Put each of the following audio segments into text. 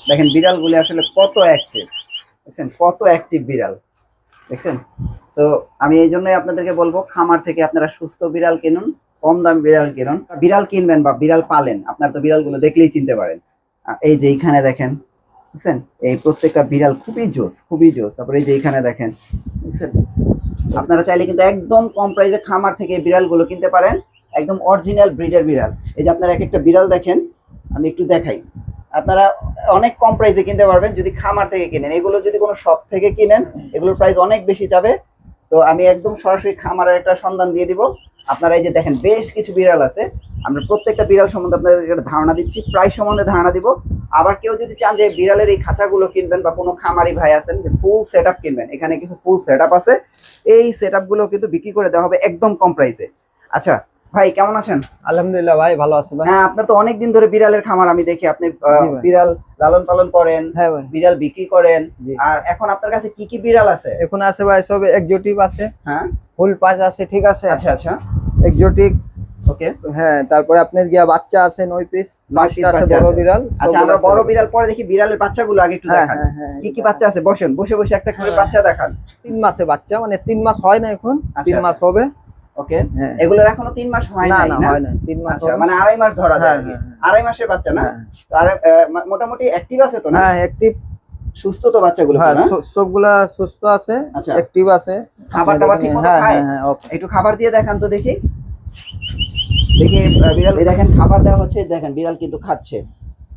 দেখেন বিড়ালগুলি আসলে কত অ্যাক্টিভ, দেখছেন কত অ্যাক্টিভ বিড়াল, দেখছেন। তো আমি এই জন্যই আপনাদেরকে বলবো খামার থেকে আপনারা সুস্থ বিড়াল কিনুন, কম দাম বিড়াল কিনুন। বিড়াল কিনবেন বা বিড়াল পালেন, আপনারা তো বিড়ালগুলো দেখলেই চিনতে পারেন। এই যে এইখানে দেখেন, বুঝছেন, এই প্রত্যেকটা বিড়াল খুবই জোস, খুবই জোস। তারপরে এই যে এইখানে দেখেন, বুঝছেন। আপনারা চাইলে কিন্তু একদম কম প্রাইসে খামার থেকে বিড়ালগুলো কিনতে পারেন, একদম অরিজিনাল ব্রিডের বিড়াল। এই যে আপনারা এক একটা বিড়াল দেখেন, আমি একটু দেখাই। আপনারা অনেক কম প্রাইসে কিনতে পারবেন যদি খামার থেকে কিনেন। এগুলো যদি কোনো শপ থেকে কিনেন এগুলোর প্রাইস অনেক বেশি যাবে। তো আমি একদম সরাসরি খামারের একটা সন্ধান দিয়ে দিব। আপনারা এই যে দেখেন বেশ কিছু বিড়াল আছে, আমরা প্রত্যেকটা বিড়াল সম্বন্ধে আপনাদের একটা ধারণা দিচ্ছি, প্রাইস সম্বন্ধে ধারণা দিব। আবার কেউ যদি চান যে বিড়ালের এই খাঁচাগুলো কিনবেন বা কোনো খামারি ভাই আছেন যে ফুল সেট আপ কিনবেন, এখানে কিছু ফুল সেট আপ আছে, এই সেট আপগুলো কিন্তু বিক্রি করে দেওয়া হবে একদম কম প্রাইসে। আচ্ছা ভাই, কেমন আছেন? আলহামদুলিল্লাহ ভাই, ভালো আছি ভাই। হ্যাঁ, আপনার তো অনেকদিন ধরে বিড়ালের খামার আমি দেখি, আপনি বিড়াল লালন পালন করেন, হ্যাঁ ভাই, বিড়াল বিক্রি করেন। জি। আর এখন আপনার কাছে কি কি বিড়াল আছে? এখন আছে ভাই সব এক্সোটিক আছে, হ্যাঁ, ফুল পাঁচ আছে, ঠিক আছে। আচ্ছা আচ্ছা, এক্সোটিক, ওকে। হ্যাঁ। তারপরে আপনার গিয়া বাচ্চা আছে 9 পিস, 9 পিস আছে বাচ্চা বড় আছে। বিড়াল। আচ্ছা, আমরা বড় বিড়াল পরে দেখি, বিড়ালের বাচ্চাগুলো আগে একটু হ্যাঁ দেখান। হ্যাঁ হ্যাঁ, কি কি বাচ্চা আছে? বসেন, বসে বসে একটা করে বাচ্চা দেখান। 3 মাসে বাচ্চা, মানে 3 মাস হয় না এখন, আচ্ছা, 3 মাস আচ্ছা। হবে। ওকে, হ্যাঁ, এগুলোর এখনো 3 মাস হয় না নাই না না? হয় না, 3 মাস আচ্ছা, হবে। মানে 2.5 মাস ধরা যায় হ্যাঁ আর কি। হ্যাঁ হ্যাঁ। 2.5 মাসের বাচ্চা না? হ্যাঁ। তো আর মোটামুটি অ্যাক্টিভ আছে তো না? হ্যাঁ অ্যাক্টিভ, সুস্থ তো বাচ্চাগুলো তো হ্যাঁ না? সবগুলা সুস্থ আছে, আচ্ছা, অ্যাক্টিভ আছে। খাবার টাবার ঠিক মতো হ্যাঁ খায়? হ্যাঁ হ্যাঁ, ওকে। একটু খাবার দিয়ে দেখান তো দেখি। দেখি বিড়াল, এই দেখেন খাবার দেওয়া হচ্ছে, দেখেন বিড়াল কিন্তু খাচ্ছে।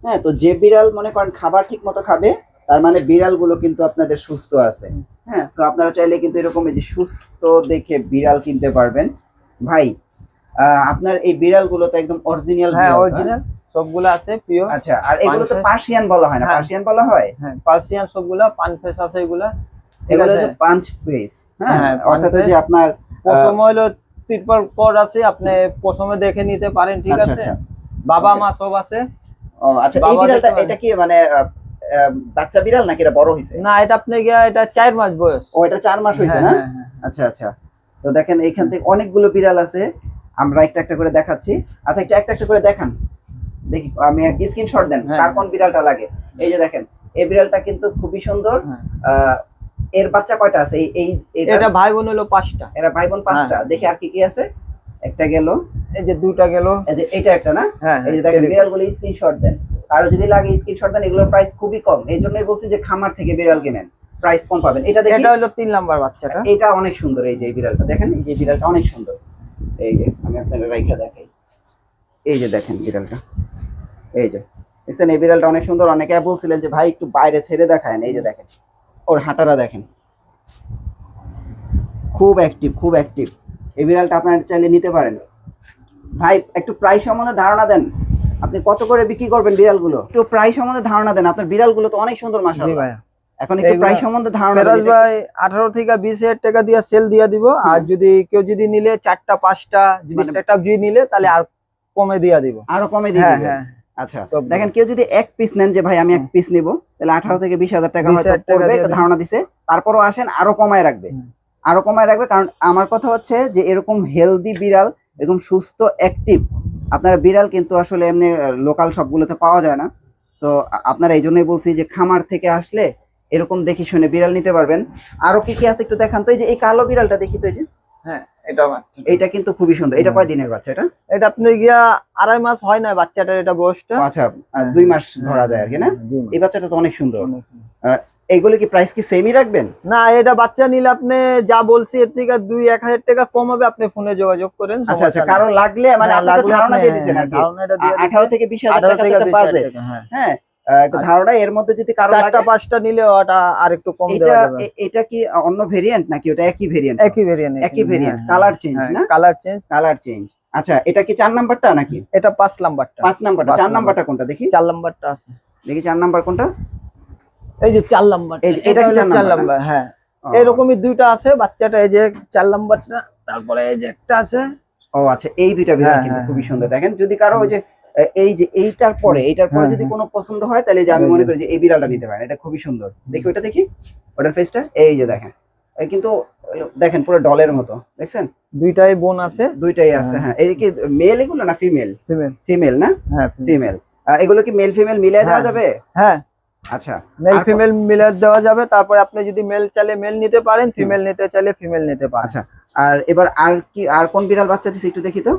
হ্যাঁ, তো যে বিড়াল মনে করেন খাবার ঠিক মতো খাবে, তার মানে বিড়ালগুলো কিন্তু আপনাদের সুস্থ আছে। হ্যাঁ, তো আপনারা চাইলে কিন্তু এরকম এই যে সুস্থ দেখে বিড়াল কিনতে পারবেন। ভাই, আপনার এই বিড়ালগুলো তো একদম অরিজিনাল হ্যাঁ বিড়াল, অরিজিনাল সবগুলা আছে, পিওর। আচ্ছা, আর এগুলো তো পার্সিয়ান বলা হয় না? হ্যাঁ। পার্সিয়ান বলা হয়? হ্যাঁ পার্সিয়ান সবগুলা, পান ফেস আছে এগুলা, ঠিক এগুলো আছে। হচ্ছে পাঁচ ফেস। হ্যাঁ, হ্যাঁ, অর্থাৎ পাঁচ যে face। আপনার পশম হইলো 3 পর আছে, আপনি পশমে দেখে নিতে পারেন, ঠিক আচ্ছা আছে। আচ্ছা, বাবা Okay. মা সব আছে। ও আচ্ছা, এই বাবা বিড়ালটা দেখতে এটা কি মানে বাচ্চা বিড়াল নাকি এটা বড় হয়েছে? না, এটা আপনি গিয়া এটা 4 মাস বয়স। ও, এটা 4 মাস হয়েছে হ্যাঁ না? হ্যাঁ হ্যাঁ। আচ্ছা আচ্ছা, তো দেখেন এইখান থেকে অনেকগুলো বিড়াল আছে, আমরা একটা একটা করে দেখাচ্ছি। আচ্ছা, একটা একটা একটা করে দেখান দেখি, আমি স্ক্রিনশট দেন হ্যাঁ। কার কোন বিড়ালটা লাগে। এই যে দেখেন, এই বিড়ালটা কিন্তু খুবই সুন্দর। হ্যাঁ। এর বাচ্চা কয়টা আছে? এটা ভাই বোন হলো 5টা। এরা ভাই বোন 5টা। হ্যাঁ। দেখি আর কি কি আছে। একটা গেল, এই যে 2টা গেল। এই যে এটা একটা না? হ্যাঁ এই যে দেখেন বিড়ালগুলো স্ক্রিনশট দেন, কারো যদি লাগে স্ক্রিনশট দেন। এগুলোর প্রাইস খুবই কম, এই জন্যই বলছি যে খামার থেকে বিড়াল কিনেন, প্রাইস কম পাবেন। এটা দেখি, এটা হলো 3 নাম্বার বাচ্চাটা। এটা অনেক সুন্দর। এই যে এই বিড়ালটা দেখেন, এই যে বিড়ালটা অনেক সুন্দর। এই যে আমি আপনাদের রাইখা দেখাই, এই যে দেখেন বিড়ালটা, এই যে দেখছেন, এই বিড়ালটা অনেক সুন্দর। অনেকে বলছিলেন যে ভাই একটু বাইরে ছেড়ে দেখায়। এই যে দেখেন ওর হাঁটাটা দেখেন, খুব অ্যাক্টিভ, খুব অ্যাক্টিভ। এই বিড়ালটা আপনারা চাইলে নিতে পারেন। ভাই, একটু প্রাইস সম্বন্ধে ধারণা দেন, আপনি কত করে বিক্রি করবেন বিড়ালগুলো? একটু প্রাইস সম্বন্ধে ধারণা দেন, আপনার বিড়ালগুলো তো অনেক সুন্দর জি মাশাআল্লাহ। ভাই, এখন একটু প্রাইস সম্বন্ধে ধারণা ফেরাজ দেন। ভাই 18 থেকে 20,000 টাকা দিয়ে সেল দিয়া দিব। আর যদি কেউ যদি নিলে 4টা 5টা যদি মানে সেটআপ যদি নিলে, তাহলে আর কমে দিয়া দিব। আরো কমে দিয়ে হ্যাঁ দিবেন? হ্যাঁ। আচ্ছা, সব দেখেন কেউ যদি এক পিস নেন, যে ভাই আমি এক পিস নিব, তাহলে 18 থেকে 20,000 টাকা হয়তো 20,000 টাকা পড়বে, দিয়ে একটা দেন। ধারণা দিছে। তারপরও আসেন, আরো কমায় রাখবে, হুম। আরো কমায় রাখবে। কারণ আমার কথা হচ্ছে যে এরকম হেলদি বিড়াল, এরকম সুস্থ অ্যাক্টিভ আপনারা বিড়াল কিন্তু আসলে এমনি লোকাল সবগুলোতে পাওয়া যায় না। তো আপনারা এই জন্যই বলছি যে খামার থেকে আসলে এরকম দেখে শুনে বিড়াল নিতে পারবেন। আরো কি কি আছে একটু দেখান তো। এই যে এই কালো বিড়ালটা দেখি তো, এই যে হ্যাঁ, এটা বাচ্চা। এইটা কিন্তু খুবই সুন্দর। এটা কয় দিনের বাচ্চা এটা? এটা আপনি গিয়া 2.5 মাস হয় না বাচ্চাটার, এটা বয়সটা। ও আচ্ছা, 2 মাস ধরা যায় আর কি না? এই বাচ্চাটা তো অনেক সুন্দর। এইগুলো কি প্রাইস কি সেমই রাখবেন? না, এটা বাচ্চা নিলে আপনি যা বলছি এর থেকে 2-1,000 টাকা কম হবে, আপনি ফোনে যোগাযোগ করেন। আচ্ছা আচ্ছা, কারো লাগলে মানে আপনি তো ধারণা দিয়ে দিয়েছেন আর কি, 18 থেকে 20,000 টাকা থেকে বাজেট। হ্যাঁ, একটা ধারণা, এর মধ্যে যদি কারো লাগে 4টা 5টা নিলে ওটা আরেকটু কম এটা দেওয়া যাবে। এটা কি অন্য ভেরিয়েন্ট নাকি ওটা একই ভেরিয়েন্ট? একই ভেরিয়েন্ট, একই ভেরিয়েন্ট, কালার চেঞ্জ না? Colour change. Colour change. আচ্ছা, এটা কি 4 নাম্বারটা নাকি? এটা 5 নাম্বারটা। 5 নাম্বারটা। 4 নাম্বারটা কোনটা দেখি? 4 নাম্বারটা আছে, দেখি 4 নাম্বার কোনটা? এই যে 4 নাম্বার। এই যে এটা কি 4 নাম্বার? হ্যাঁ, ও, এরকমই 2টা আছে বাচ্চাটা, এই যে 4 নাম্বারটা, তারপরে এই যে একটা আছে। ও আচ্ছা, এই দুইটা বিড়াল কিন্তু খুবই সুন্দর। দেখেন যদি কারো ওই যে এই যে এইটার পরে যদি কোনো পছন্দ হয়, তাহলে যে আমি মনে করি যে এই বিড়ালটা নিতে পারেন, এটা খুবই সুন্দর। দেখি ওটা, দেখি ওটার ফেসটা, এই যে দেখেন, এই কিন্তু দেখেন পুরো ডলের মতো, দেখছেন? 2টাই বোন আছে, দুইটাই আছে। হ্যাঁ, এই কি মেল এগুলো না ফিমেল? ফিমেল। ফিমেল না? হ্যাঁ ফিমেল। এগুলো কি মেল ফিমেল মিলিয়ে দেওয়া যাবে? হ্যাঁ আচ্ছা মেল আর ফিমেল মিলে দেওয়া যাবে। তারপরে আপনি যদি মেল চাইলে মেল নিতে পারেন, ফিমেল নিতে চাইলে ফিমেল নিতে পারেন। আচ্ছা আর এবার আর কোন বিড়াল বাচ্চা দিছে একটু দেখি তো।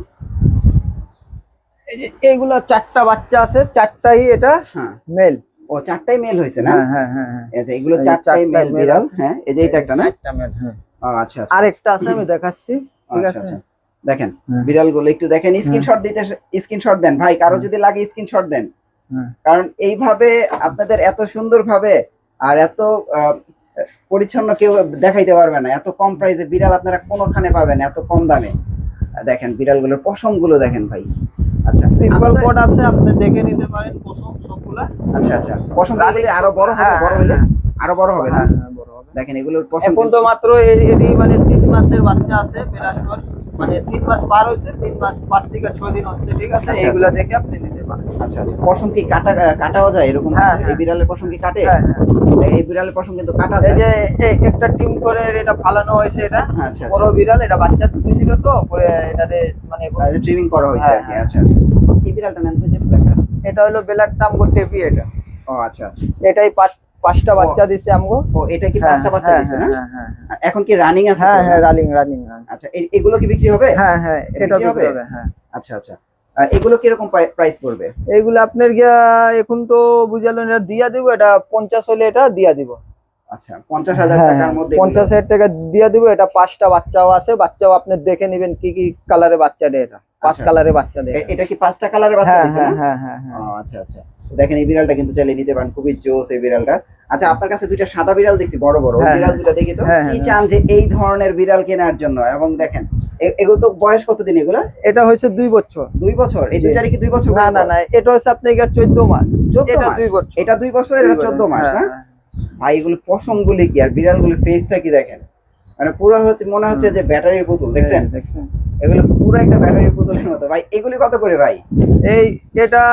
এই যে এইগুলা 4টা বাচ্চা আছে, 4টাই এটা হ্যাঁ মেল। ও 4টাই মেল হয়েছে না? হ্যাঁ হ্যাঁ হ্যাঁ হ্যাঁ, আচ্ছা এগুলো এই যে 4টাই 4টা মেল male বিড়াল। আছে। হ্যাঁ এই যে এটা একটা না? 4টা মেল, হ্যাঁ। ও আচ্ছা আচ্ছা আরেকটা আছে আমি দেখাচ্ছি, ঠিক আচ্ছা আছে? আচ্ছা দেখেন হ্যাঁ। বিড়ালগুলো একটু দেখেন, স্ক্রিনশট দিতে স্ক্রিনশট দেন ভাই, কারো যদি লাগে স্ক্রিনশট দেন। হ্যাঁ। কারণ এইভাবে আপনাদের এত সুন্দর ভাবে আর এত পরিচ্ছন্ন কেউ দেখাইতে পারবে না। এত কম প্রাইসে বিড়াল আপনারা কোনোখানে পাবেন এত কম দামে। দেখেন বিড়ালগুলোর পশম গুলো দেখেন ভাই। আচ্ছা ট্রিপল কোড আছে, আপনি দেখে নিতে পারেন পশম সবগুলা। আচ্ছা আচ্ছা পশম রানিং আরো বড় হবে, হ্যাঁ, বড় হলে হ্যাঁ, আরো বড় হবে না? হ্যাঁ হ্যাঁ, বড় হবে। দেখেন এগুলোর পশম এখন তো মাত্র এটি মানে 3 মাসের বাচ্চা আছে, পেলাস্টর মানে 3 মাস পার হয়েছে, 3 মাস 5 থেকে 6 দিন হচ্ছে, ঠিক আছে? আচ্ছা, এইগুলা আচ্ছা। দেখে আপনি নিতে পারেন। আচ্ছা আচ্ছা পশম কি কাটাও যায় এরকম হ্যাঁ, আছে? এই হ্যাঁ। বিড়ালের পশম কি কাটে? হ্যাঁ হ্যাঁ, এই বিড়ালের পশম কিন্তু কাটা এই যায়। যে একটা টিম করে এটা ফালানো হয়েছে, এটা আচ্ছা বড় আচ্ছা বিড়াল, এটা বাচ্চা দিছিল তো পরে এটারে মানে ট্রিমিং করা হয়েছে আর কি। হ্যাঁ, আচ্ছা আচ্ছা এই বিড়ালটা নেন তো যে ব্ল্যাকটা। এটা হলো ব্ল্যাক টামগো টেপি। এটা ও আচ্ছা এটাই 5টা বাচ্চা দিছে আমগো। ও এটা কি হ্যাঁ 5টা বাচ্চা হ্যাঁ দিছে না? হ্যাঁ হ্যাঁ এখন কি রানিং আছে? হ্যাঁ তো? হ্যাঁ, রানিং রানিং। আচ্ছা এগুলো কি বিক্রি হবে? হ্যাঁ হ্যাঁ, এটা বিক্রি হবে? বিক্রি হবে, হ্যাঁ। আচ্ছা আচ্ছা এগুলো কিরকম প্রাইস পড়বে? এইগুলো আপনার গিয়া এখন তো বুঝালেন, এটা দিয়া দিব, এটা 50 হলে এটা দিয়া দিব। আচ্ছা 50,000 হ্যাঁ টাকার হ্যাঁ, মধ্যে 50,000 টাকা দিয়া দিব। এটা 5টা বাচ্চাও আছে, বাচ্চাও আপনি দেখে নেবেন কি কি কালারের বাচ্চা দেয়। এটা 5 আচ্ছা। কালারের বাচ্চা দেয়। এটা কি 5টা কালারের বাচ্চা হ্যাঁ দিছে হ্যাঁ না? হ্যাঁ হ্যাঁ হ্যাঁ। ও আচ্ছা আচ্ছা দেখেন এই বিড়ালটা কিন্তু চাইলে নিতে পারেন, খুবই জোস এই বিড়ালটা। আচ্ছা আপনার কাছে দুইটা সাদা বিড়াল দেখছি বড় বড়, ওই হ্যাঁ, বিড়াল দুটো দেখি তো। হ্যাঁ, কি হ্যাঁ। চান যে এই ধরনের বিড়াল কেনার জন্য? এবং দেখেন এগুলো তো বয়স কতদিন এগুলো? এটা হয়েছে 2 বছর। 2 বছর? এই জি। দুইটারই কি 2 বছর? না না না, এটা হচ্ছে আপনি গিয়া 14 মাস। 14 এটা মাস? 2 বছর। এটা 2 বছর, এটা 14 মাস হ্যাঁ, না? হ্যাঁ। ভাই এগুলো পশমগুলি কি আর বিড়ালগুলোর ফেসটা কি দেখেন, মানে পুরো হচ্ছে মনে হচ্ছে যে ব্যাটারির পুতুল। দেখছেন দেখছেন? এগুলো পুরো একটা ব্যাটারির পুতুলের মতো। ভাই এগুলি কত করে ভাই? এই এটা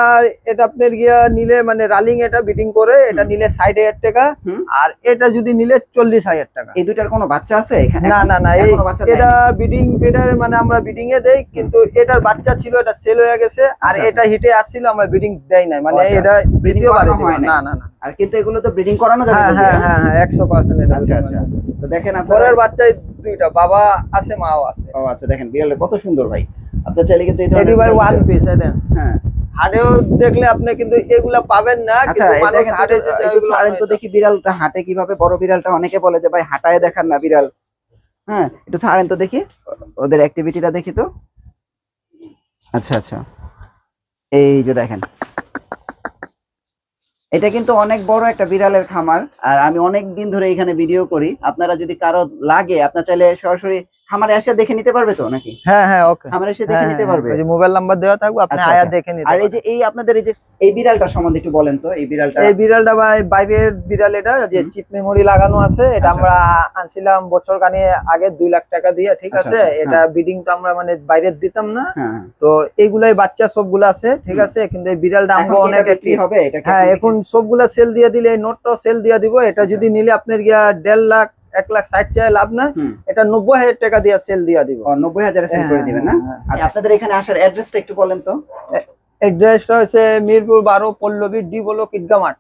এটা আপনার গিয়া নিলে মানে রালিং এটা বিটিং করে এটা নিলে 60,000 টাকা। হুম। আর এটা যদি নিলে 40,000 টাকা। এই দুইটার কোনো বাচ্চা আছে এখানে? না না না, এই এখনো বাচ্চা এটা দেয়নি? বিডিং পেডার মানে আমরা বিডিং এ দেই, কিন্তু এটার বাচ্চা ছিল, এটা সেল হয়ে গেছে। আর আচ্ছা, এটা হিটে আসছিল, আমরা বিডিং দেই নাই, মানে আচ্ছা, এটা breeding দ্বিতীয়বারে করানো দিব। হয় নাই? না না না। আর কিন্তু এগুলো তো ব্রিডিং করানো যাবে? হ্যাঁ বলতে, হ্যাঁ হ্যাঁ হ্যাঁ, 100% এটা আচ্ছা breeding আচ্ছা করানো যাবে। তো দেখেন আপনারা। ঘরের বাচ্চাই 2টা, বাবা আছে মাও আছে। ও আচ্ছা দেখেন বিড়ালটা কত সুন্দর ভাই। আপনার চাইলে কিন্তু এই এটি ধরনের ভাই বিড়াল ওয়ান নিতে- পিস। দেন হ্যাঁ হাটেও দেখলে আপনি কিন্তু এগুলা পাবেন না, আচ্ছা কিন্তু মানুষ দেখেন হাটে যে একটু এগুলো ছাড়েন তো দেখি বিড়ালটা হাটে কিভাবে। বড় বিড়ালটা অনেকে বলে যে ভাই হাঁটায় দেখান না বিড়াল। হ্যাঁ একটু ছাড়েন তো দেখি ওদের অ্যাক্টিভিটিটা দেখি তো। আচ্ছা আচ্ছা এই যে দেখেন এটা কিন্তু অনেক বড় একটা বিড়ালের খামার। আর আমি অনেক দিন ধরে এখানে ভিডিও করি। আপনারা যদি কারো লাগে আপনার চাইলে সরাসরি খামারে এসে দেখে নিতে পারবে তো নাকি? হ্যাঁ হ্যাঁ, ওকে। খামারে এসে দেখে নিতে পারবে? ওই যে মোবাইল নাম্বার দেওয়া থাকবে, আপনি আচ্ছা, আয়া আচ্ছা। দেখে নিতে আর এই পারবেন। যে এই আপনাদের এই যে এই বিড়ালটা সম্বন্ধে একটু বলেন তো। এই বিড়ালটা এই বিড়ালটা ভাই বাইরের বিড়াল, এটা যে হুম। চিপ মেমোরি লাগানো আছে, এটা আচ্ছা, আমরা আনছিলাম বছর কানে আগে 2 লাখ টাকা দিয়ে, ঠিক আচ্ছা, আছে? আচ্ছা, এটা বিডিং তো আমরা মানে বাইরের দিতাম না। হ্যাঁ তো এইগুলাই বাচ্চা সবগুলা আছে, ঠিক আছে? কিন্তু এই বিড়ালটা এখন আমরা কি অনেক এটা বিক্রি হবে? এটা কি হ্যাঁ, এখন এখন সবগুলা সেল দিয়ে দিলে, এই নোটটাও সেল দিয়ে দিব। এটা যদি নিলে আপনার গিয়া 1.5 লাখ 1,60,000 চাই লাভ না। হুম। এটা 90,000 টাকা দিয়ে সেল দিয়ে দিব। 90,000 সেল করে দিবেন না? হ্যাঁ, আচ্ছা আপনাদের এখানে আসার অ্যাড্রেসটা একটু বলেন তো। অ্যাড্রেসটা হচ্ছে মিরপুর 12 পল্লবী ডি ব্লক ঈদগাহ মাঠ।